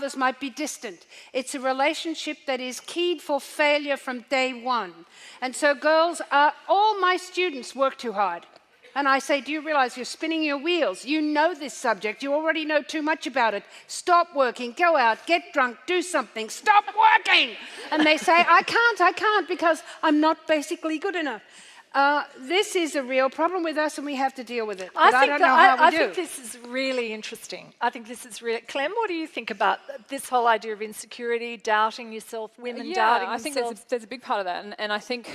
fathers might be distant. It's a relationship that is keyed for failure from day one. And so girls, all my students work too hard. And I say, do you realize you're spinning your wheels? You know this subject. You already know too much about it. Stop working. Go out. Get drunk. Do something. Stop working. And they say, I can't because I'm not basically good enough. This is a real problem with us and we have to deal with it. But I don't know how we do. I think this is really interesting. I think this is really... Clem, what do you think about this whole idea of insecurity, doubting yourself, women doubting themselves? I think there's a big part of that. And I think...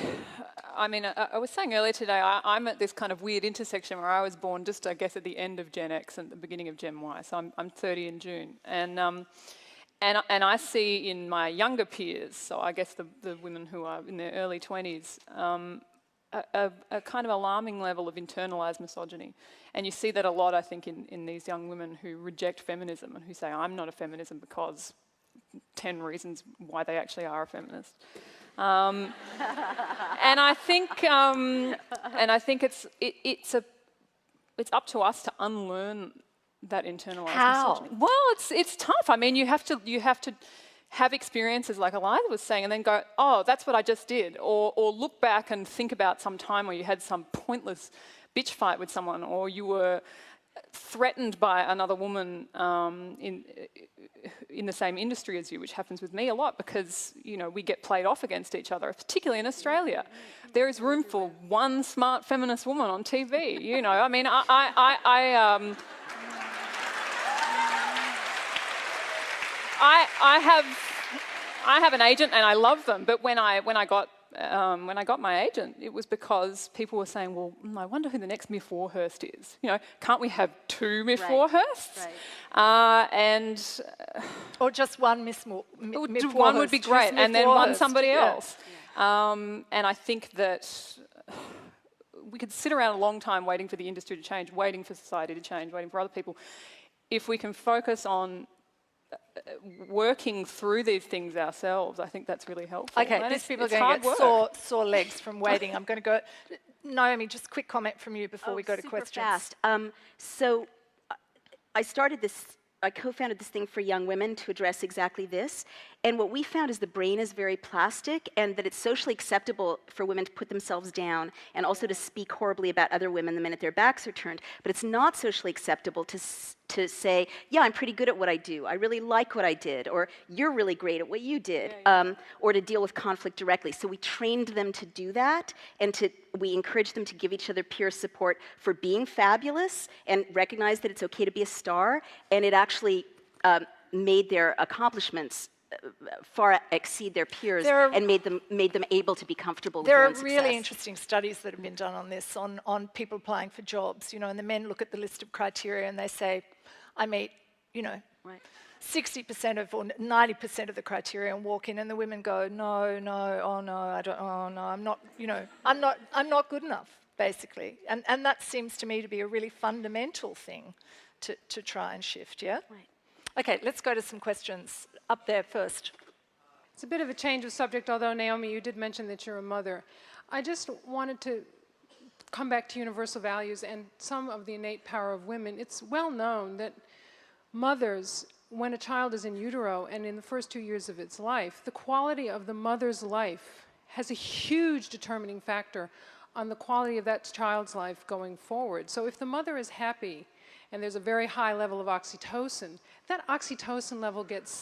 I mean, I was saying earlier today, I'm at this kind of weird intersection where I was born just, I guess, at the end of Gen X and the beginning of Gen Y. So I'm 30 in June. And I see in my younger peers, so I guess the women who are in their early 20s, a kind of alarming level of internalized misogyny. And you see that a lot, I think, in these young women who reject feminism and who say, I'm not a feminism because 10 reasons why they actually are a feminist. And I think it's up to us to unlearn that internalized misogyny. Well, it's tough. I mean, you have to have experiences like Eliza was saying, and then go, oh, that's what I just did, or look back and think about some time where you had some pointless bitch fight with someone, or you were threatened by another woman in the same industry as you, which happens with me a lot because, you know, we get played off against each other, particularly in Australia. There is room for one smart feminist woman on TV, you know. I mean, I have an agent and I love them, but when I got my agent, it was because people were saying, well, I wonder who the next Miff Warhurst is. You know, can't we have two Miff Warhursts? Right. Or just one Miff Warhurst. One would be great, and then one somebody else. Yeah. And I think that we could sit around a long time waiting for the industry to change, waiting for society to change, waiting for other people. If we can focus on working through these things ourselves, I think that's really helpful. Okay, these people are going to get sore legs from waiting. I'm going to go... Naomi, just quick comment from you before we go to questions. Fast. So I co-founded this thing for young women to address exactly this. And what we found is the brain is very plastic and that it's socially acceptable for women to put themselves down and also to speak horribly about other women the minute their backs are turned. But it's not socially acceptable to say, yeah, I'm pretty good at what I do. I really like what I did. Or you're really great at what you did. Or to deal with conflict directly. So we trained them to do that and we encouraged them to give each other peer support for being fabulous and recognize that it's okay to be a star. And it actually made their accomplishments far exceed their peers and made them able to be comfortable with their own success. There are really interesting studies that have been done on this, on people applying for jobs, you know, and the men look at the list of criteria and they say, I meet, you know, 60% of or 90% of the criteria and walk in, and the women go, no, I'm not, you know, I'm not good enough, basically. And that seems to me to be a really fundamental thing to try and shift, yeah? Right. Okay, let's go to some questions. Up there first. It's a bit of a change of subject, although, Naomi, you did mention that you're a mother. I just wanted to come back to universal values and some of the innate power of women. It's well known that mothers, when a child is in utero and in the first 2 years of its life, the quality of the mother's life has a huge determining factor on the quality of that child's life going forward. So if the mother is happy and there's a very high level of oxytocin, that oxytocin level gets